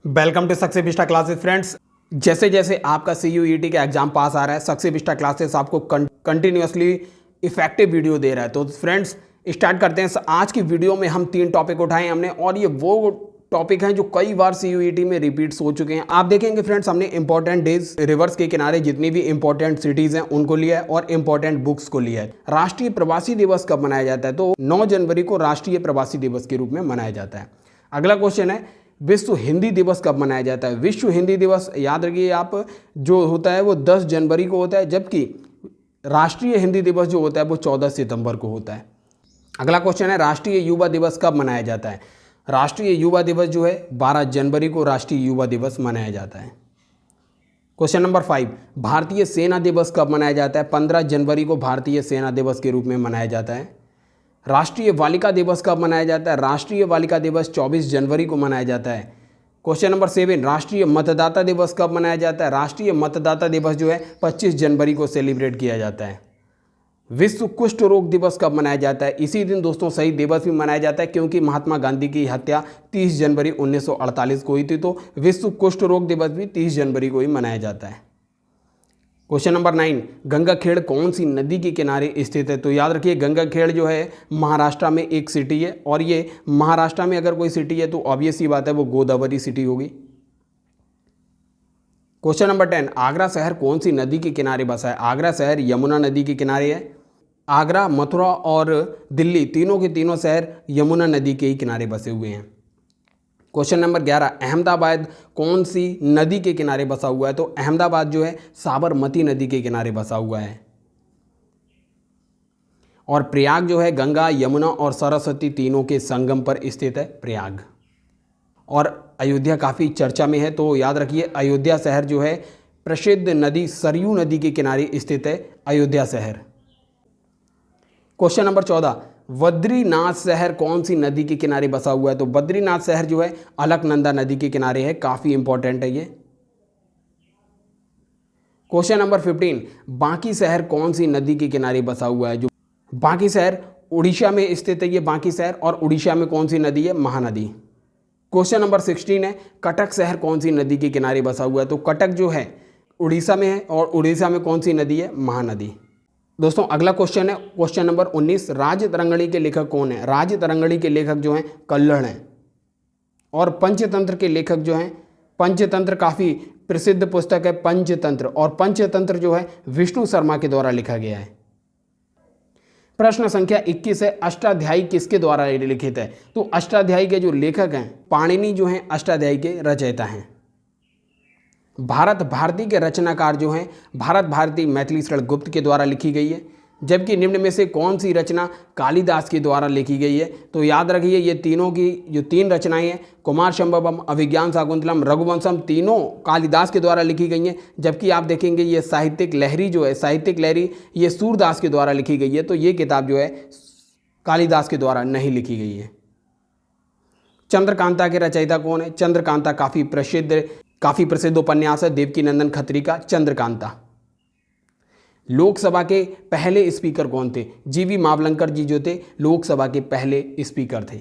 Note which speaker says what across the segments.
Speaker 1: Welcome to Success Vista classes friends. जैसे जैसे आपका CUET का एग्जाम पास आ रहा है, सक्सेस विस्टा क्लासेस आपको कंटिन्यूअसली इफेक्टिव वीडियो दे रहा है। तो फ्रेंड्स स्टार्ट करते हैं। आज की वीडियो में हम 3 टॉपिक उठाए हमने और ये वो टॉपिक हैं जो कई बार CUET में रिपीट्स हो चुके हैं। आप देखेंगे फ्रेंड्स, हमने इंपॉर्टेंट डेज, रिवर्स के किनारे जितनी भी इंपॉर्टेंट सिटीज हैं उनको लिया है और इंपॉर्टेंट बुक्स को लिया है। राष्ट्रीय प्रवासी दिवस कब मनाया जाता है? तो 9 जनवरी को राष्ट्रीय प्रवासी दिवस के रूप में मनाया जाता है। अगला क्वेश्चन है, विश्व हिंदी दिवस कब मनाया जाता है? विश्व हिंदी दिवस याद रखिए आप, जो होता है वो 10 जनवरी को होता है, जबकि राष्ट्रीय हिंदी दिवस जो होता है वो 14 सितंबर को होता है। अगला क्वेश्चन है, राष्ट्रीय युवा दिवस कब मनाया जाता है? राष्ट्रीय युवा दिवस जो है 12 जनवरी को राष्ट्रीय युवा दिवस मनाया जाता है। क्वेश्चन नंबर 5, भारतीय सेना दिवस कब मनाया जाता है? 15 जनवरी को भारतीय सेना दिवस के रूप में मनाया जाता है। राष्ट्रीय बालिका दिवस कब मनाया जाता है? राष्ट्रीय बालिका दिवस 24 जनवरी को मनाया जाता है। क्वेश्चन नंबर 7, राष्ट्रीय मतदाता दिवस कब मनाया जाता है? राष्ट्रीय मतदाता दिवस जो है 25 जनवरी को सेलिब्रेट किया जाता है। विश्व कुष्ठ रोग दिवस कब मनाया जाता है? इसी दिन दोस्तों शहीद दिवस भी मनाया जाता है, क्योंकि महात्मा गांधी की हत्या 30 जनवरी 1948 को हुई थी, तो विश्व कुष्ठ रोग दिवस भी 30 जनवरी को ही मनाया जाता है। क्वेश्चन नंबर 9, गंगाखेड़ कौन सी नदी के किनारे स्थित है? तो याद रखिए गंगाखेड़ जो है महाराष्ट्र में एक सिटी है, और ये महाराष्ट्र में अगर कोई सिटी है तो ऑब्वियस सी बात है वो गोदावरी सिटी होगी। क्वेश्चन नंबर 10, आगरा शहर कौन सी नदी के किनारे बसा है? आगरा शहर यमुना नदी के किनारे है। आगरा, मथुरा और दिल्ली तीनों के तीनों शहर यमुना नदी के ही किनारे बसे हुए हैं। क्वेश्चन नंबर 11, अहमदाबाद कौन सी नदी के किनारे बसा हुआ है? तो अहमदाबाद जो है साबरमती नदी के किनारे बसा हुआ है। और प्रयाग जो है गंगा, यमुना और सरस्वती तीनों के संगम पर स्थित है प्रयाग। और अयोध्या काफ़ी चर्चा में है, तो याद रखिए अयोध्या शहर जो है प्रसिद्ध नदी सरयू नदी के किनारे स्थित है अयोध्या शहर। क्वेश्चन नंबर 14, बद्रीनाथ शहर कौन सी नदी के किनारे बसा हुआ है? तो बद्रीनाथ शहर जो है अलकनंदा नदी के किनारे है, काफ़ी इंपॉर्टेंट है ये। क्वेश्चन नंबर 15, बांकी शहर कौन सी नदी के किनारे बसा हुआ है? जो बांकी शहर उड़ीसा में स्थित है ये बांकी शहर, और उड़ीसा में कौन सी नदी है? महानदी। क्वेश्चन नंबर 16 है, कटक शहर कौन सी नदी के किनारे बसा हुआ है? तो कटक जो है उड़ीसा में है, और उड़ीसा में कौन सी नदी है? महानदी। दोस्तों अगला क्वेश्चन है क्वेश्चन नंबर 19, राज्य तरंगिणी के लेखक कौन है? राज्य तरंगिणी के लेखक जो हैं कल्हड़ हैं। और पंचतंत्र के लेखक जो हैं, पंचतंत्र काफ़ी प्रसिद्ध पुस्तक है पंचतंत्र, और पंचतंत्र जो है विष्णु शर्मा के द्वारा लिखा गया है। प्रश्न संख्या 21 है, अष्टाध्यायी किसके द्वारा लिखित है? तो अष्टाध्यायी के जो लेखक हैं पाणिनि जो हैं अष्टाध्यायी के रचयिता हैं। भारत भारती के रचनाकार जो हैं भारत भारती मैथिली शरण गुप्त के द्वारा लिखी गई है, जबकि निम्न में से कौन सी रचना कालिदास के द्वारा लिखी गई है? तो याद रखिए ये तीनों की जो 3 रचनाएं हैं कुमार संभवम, अभिज्ञान शाकुंतलम, रघुवंशम, तीनों कालिदास के द्वारा लिखी गई हैं। जबकि आप देखेंगे ये साहित्यिक लहरी जो है, साहित्यिक लहरी ये सूरदास के द्वारा लिखी गई है, तो ये किताब जो है कालिदास के द्वारा नहीं लिखी गई है। चंद्रकांता के रचयिता कौन है? चंद्रकांता काफ़ी प्रसिद्ध उपन्यास है देवकीनंदन खत्री का चंद्रकांता। लोकसभा के पहले स्पीकर कौन थे? जीवी मावलंकर जी जो थे लोकसभा के पहले स्पीकर थे।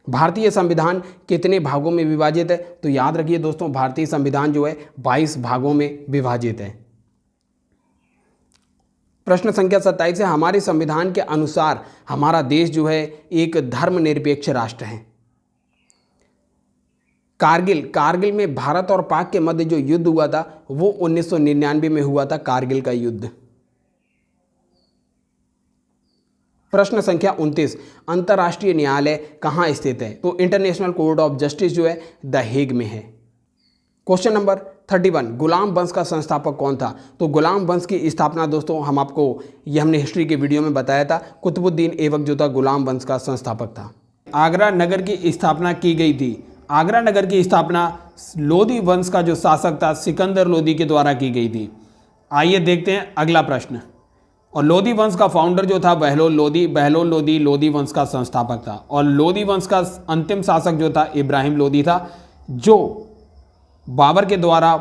Speaker 1: भारतीय संविधान कितने भागों में विभाजित है? तो याद रखिए दोस्तों भारतीय संविधान जो है 22 भागों में विभाजित है। प्रश्न संख्या 27 है, हमारे संविधान के अनुसार हमारा देश जो है एक धर्मनिरपेक्ष राष्ट्र है। कारगिल में भारत और पाक के मध्य जो युद्ध हुआ था वो 1999 में हुआ था, कारगिल का युद्ध। प्रश्न संख्या 29, अंतर्राष्ट्रीय न्यायालय कहाँ स्थित है? तो इंटरनेशनल कोर्ट ऑफ जस्टिस जो है द हेग में है। क्वेश्चन नंबर 31, गुलाम वंश का संस्थापक कौन था? तो गुलाम वंश की स्थापना दोस्तों हमने हिस्ट्री के वीडियो में बताया था, कुतुबुद्दीन ऐबक जो था गुलाम वंश का संस्थापक था। आगरा नगर की स्थापना की गई थी। आगरा नगर की स्थापना लोदी वंश का जो शासक था सिकंदर लोदी के द्वारा की गई थी। आइए देखते हैं अगला प्रश्न। और लोदी वंश का फाउंडर जो था बहलोल लोदी लोदी वंश का संस्थापक था। और लोदी वंश का अंतिम शासक जो था इब्राहिम लोदी था, जो बाबर के द्वारा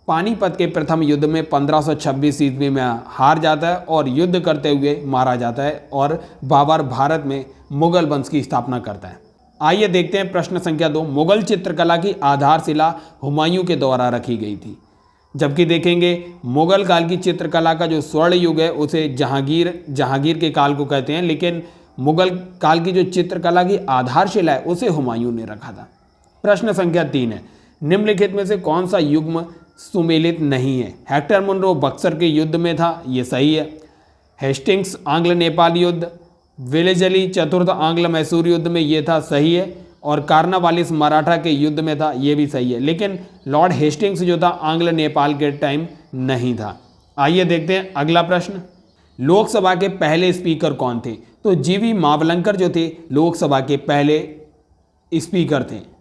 Speaker 1: पानीपत के प्रथम युद्ध में 1526 ईस्वी में हार जाता है और युद्ध करते हुए मारा जाता है, और बाबर भारत में मुगल वंश की स्थापना करता है। आइए देखते हैं प्रश्न संख्या 2। मुगल चित्रकला की आधारशिला हुमायूं के द्वारा रखी गई थी। जबकि देखेंगे मुगल काल की चित्रकला का जो स्वर्ण युग है उसे जहांगीर के काल को कहते हैं, लेकिन मुगल काल की जो चित्रकला की आधारशिला है उसे हुमायूं ने रखा था। प्रश्न संख्या 3 है, निम्नलिखित में से कौन सा युग्म सुमेलित नहीं है? हेक्टर मुनरो बक्सर के युद्ध में था, ये सही है। हेस्टिंग्स आंग्ल नेपाल युद्ध, वेलेजली चतुर्थ आंग्ल मैसूर युद्ध में ये था, सही है। और कार्नावालिस मराठा के युद्ध में था, ये भी सही है। लेकिन लॉर्ड हेस्टिंग्स जो था आंग्ल नेपाल के टाइम नहीं था। आइए देखते हैं अगला प्रश्न। लोकसभा के पहले स्पीकर कौन थे? तो जीवी मावलंकर जो थे लोकसभा के पहले स्पीकर थे।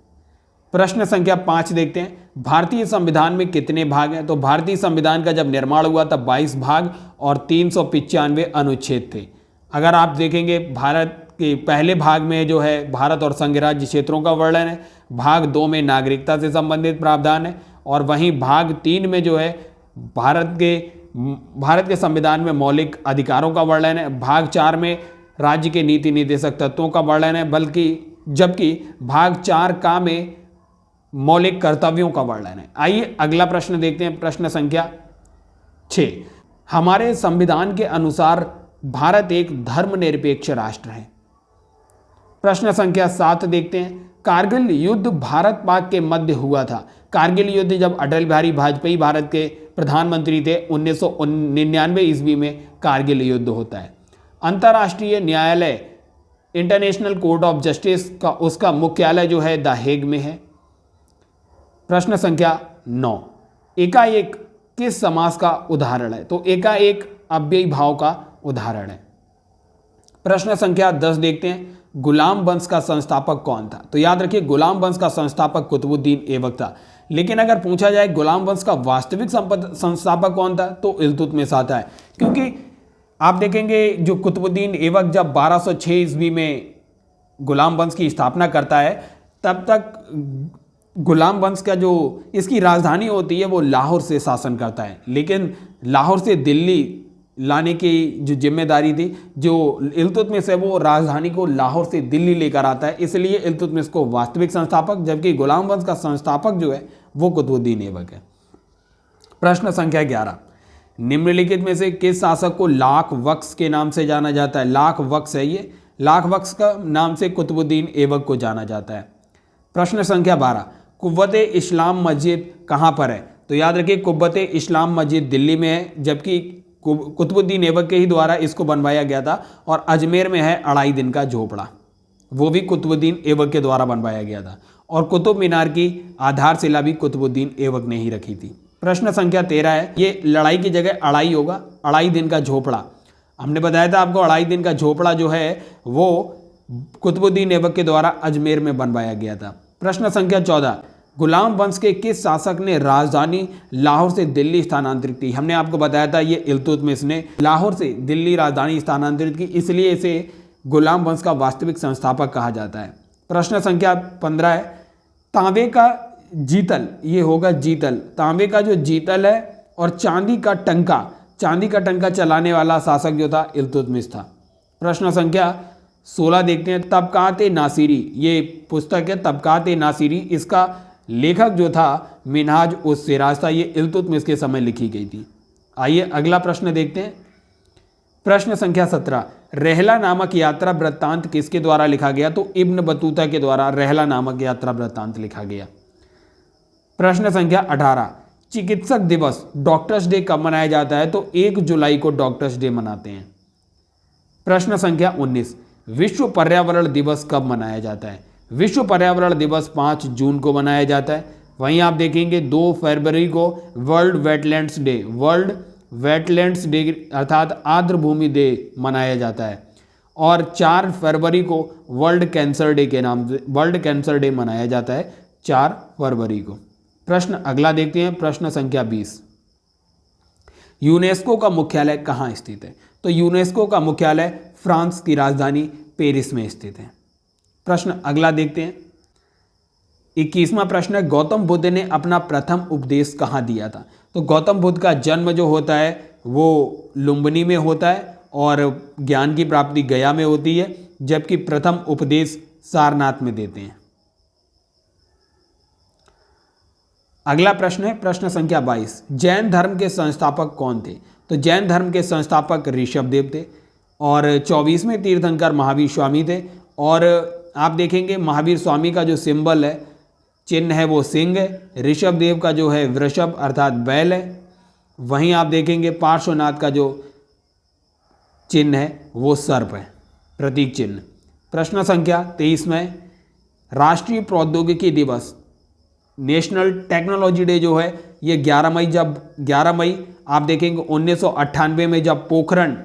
Speaker 1: प्रश्न संख्या 5 देखते हैं। भारतीय संविधान में कितने भाग हैं? तो भारतीय संविधान का जब निर्माण हुआ तब 22 भाग और 395 अनुच्छेद थे। अगर आप देखेंगे भारत के पहले भाग में जो है भारत और संघ राज्य क्षेत्रों का वर्णन है, भाग 2 में नागरिकता से संबंधित प्रावधान है, और वहीं भाग 3 में जो है भारत के संविधान में मौलिक अधिकारों का वर्णन है, भाग 4 में राज्य के नीति निर्देशक तत्वों का वर्णन है, जबकि भाग 4 का में मौलिक कर्तव्यों का वर्णन है। आइए अगला प्रश्न देखते हैं, प्रश्न संख्या 6। हमारे संविधान के अनुसार भारत एक धर्मनिरपेक्ष राष्ट्र है। प्रश्न संख्या 7 देखते हैं। कारगिल युद्ध भारत पाक के मध्य हुआ था। कारगिल युद्ध जब अटल बिहारी वाजपेयी भारत के प्रधानमंत्री थे 1999 ईस्वी में कारगिल युद्ध होता है। अंतर्राष्ट्रीय न्यायालय इंटरनेशनल कोर्ट ऑफ जस्टिस का उसका मुख्यालय जो है द हेग में है। प्रश्न संख्या 9। एकाएक किस समास का उदाहरण है? तो एकाएक अव्ययी भाव का उदाहरण है। प्रश्न संख्या 10 देखते हैं। गुलाम वंश का संस्थापक कौन था? तो याद रखिए गुलाम वंश का संस्थापक कुतुबुद्दीन ऐबक था। लेकिन अगर पूछा जाए गुलाम वंश का वास्तविक संस्थापक कौन था तो इल्तुतमिश आता है, क्योंकि आप देखेंगे जो कुतुबुद्दीन ऐबक जब 1206 ईस्वी में गुलाम वंश की स्थापना करता है तब तक गुलाम वंश का जो इसकी राजधानी होती है वो लाहौर से शासन करता है। लेकिन लाहौर से दिल्ली लाने की जो जिम्मेदारी थी जो इल्तुतमिश है वो राजधानी को लाहौर से दिल्ली लेकर आता है, इसलिए इल्तुतमिश को वास्तविक संस्थापक, जबकि गुलाम वंश का संस्थापक जो है वो कुतुबुद्दीन ऐबक है। प्रश्न संख्या 11। निम्नलिखित में से किस शासक को लाख बख्श के नाम से जाना जाता है? लाख बख्श है ये, लाख बख्श का नाम से कुतुबुद्दीन ऐबक को जाना जाता है। प्रश्न संख्या 12। कुव्वते इस्लाम मस्जिद कहाँ पर है? तो याद रखिए कुव्वते इस्लाम मस्जिद दिल्ली में है, जबकि कुतुबुद्दीन ऐबक के ही द्वारा इसको बनवाया गया था। और अजमेर में है अढ़ाई दिन का झोपड़ा, वो भी कुतुबुद्दीन ऐबक के द्वारा बनवाया गया था। और कुतुब मीनार की आधारशिला भी कुतुबुद्दीन ऐबक ने ही रखी थी। प्रश्न संख्या 13 है। ये लड़ाई की जगह अढ़ाई होगा, अढ़ाई दिन का झोपड़ा। हमने बताया था आपको अढ़ाई दिन का झोपड़ा जो है वो कुतुबुद्दीन ऐबक के द्वारा अजमेर में बनवाया गया था। प्रश्न संख्या 14। गुलाम वंश के किस शासक ने राजधानी लाहौर से दिल्ली स्थानांतरित की? हमने आपको बताया था ये इल्तुतमिश ने लाहौर से दिल्ली राजधानी स्थानांतरित की, इसलिए इसे गुलाम वंश का वास्तविक संस्थापक कहा जाता है। प्रश्न संख्या 15 है। तांबे का जीतल, ये होगा जीतल, तांबे का जो जीतल है और चांदी का टंका चलाने वाला शासक जो था इल्तुतमिश था। प्रश्न संख्या 16 देखते हैं। तबकात-ए नासिरी, ये पुस्तक है तबकात-ए नासिरी, इसका लेखक जो था मिनहाज उस सिराज था, ये इल्तुतमिश के समय लिखी गई थी। आइए अगला प्रश्न देखते हैं। प्रश्न संख्या 17। रहला नामक यात्रा वृत्तांत किसके द्वारा लिखा गया? तो इब्न बतूता के द्वारा रहला नामक यात्रा वृत्तांत लिखा गया। प्रश्न संख्या 18। चिकित्सक दिवस डॉक्टर्स डे कब मनाया जाता है? तो 1 जुलाई को डॉक्टर्स डे मनाते हैं। प्रश्न संख्या 19। विश्व पर्यावरण दिवस कब मनाया जाता है? विश्व पर्यावरण दिवस 5 जून को मनाया जाता है। वहीं आप देखेंगे 2 फरवरी को वर्ल्ड वेटलैंड्स डे अर्थात आर्द्र भूमि डे मनाया जाता है। और 4 फरवरी को वर्ल्ड कैंसर डे के नाम से वर्ल्ड कैंसर डे मनाया जाता है 4 फरवरी को। प्रश्न अगला देखते हैं, प्रश्न संख्या 20। यूनेस्को का मुख्यालय कहाँ स्थित है? तो यूनेस्को का मुख्यालय फ्रांस की राजधानी पेरिस में स्थित है। प्रश्न अगला देखते हैं। 21वां प्रश्न है। गौतम बुद्ध ने अपना प्रथम उपदेश कहाँ दिया था? तो गौतम बुद्ध का जन्म जो होता है वो लुम्बिनी में होता है और ज्ञान की प्राप्ति गया में होती है, जबकि प्रथम उपदेश सारनाथ में देते हैं। अगला प्रश्न है प्रश्न संख्या 22, जैन धर्म के संस्थापक कौन थे? तो जैन धर्म के संस्थापक ऋषभदेव थे और 24वें तीर्थंकर महावीर स्वामी थे। और आप देखेंगे महावीर स्वामी का जो सिंबल है, चिन्ह है, वो सिंह है। ऋषभदेव का जो है वृषभ अर्थात बैल है। वहीं आप देखेंगे पार्श्वनाथ का जो चिन्ह है वो सर्प है, प्रतीक चिन्ह। प्रश्न संख्या 23 में राष्ट्रीय प्रौद्योगिकी दिवस, नेशनल टेक्नोलॉजी डे जो है ये 11 मई आप देखेंगे 1998 में जब पोखरण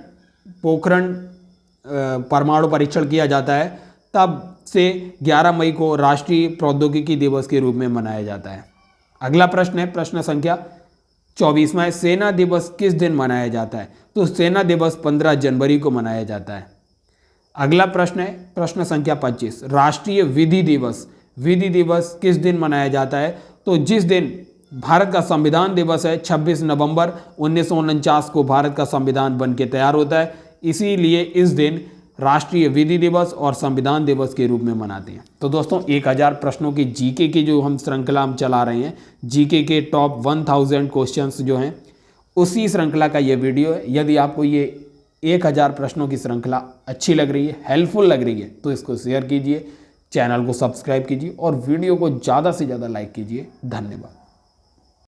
Speaker 1: परमाणु परीक्षण किया जाता है, तब से 11 मई को राष्ट्रीय प्रौद्योगिकी दिवस के रूप में मनाया जाता है। अगला प्रश्न है प्रश्न संख्या 24 में सेना दिवस किस दिन मनाया जाता है? तो सेना दिवस 15 जनवरी को मनाया जाता है। अगला प्रश्न है प्रश्न संख्या 25, राष्ट्रीय विधि दिवस किस दिन मनाया जाता है? तो जिस दिन भारत का संविधान दिवस है, 26 नवंबर 1949 को भारत का संविधान बन के तैयार होता है, इसीलिए इस दिन राष्ट्रीय विधि दिवस और संविधान दिवस के रूप में मनाते हैं। तो दोस्तों 1000 प्रश्नों की जीके की जो हम श्रृंखला हम चला रहे हैं, जीके के टॉप 1000 क्वेश्चंस जो हैं, उसी श्रृंखला का ये वीडियो है। यदि आपको ये 1000 प्रश्नों की श्रृंखला अच्छी लग रही है, हेल्पफुल लग रही है, तो इसको शेयर कीजिए, चैनल को सब्सक्राइब कीजिए और वीडियो को ज़्यादा से ज़्यादा लाइक कीजिए। धन्यवाद।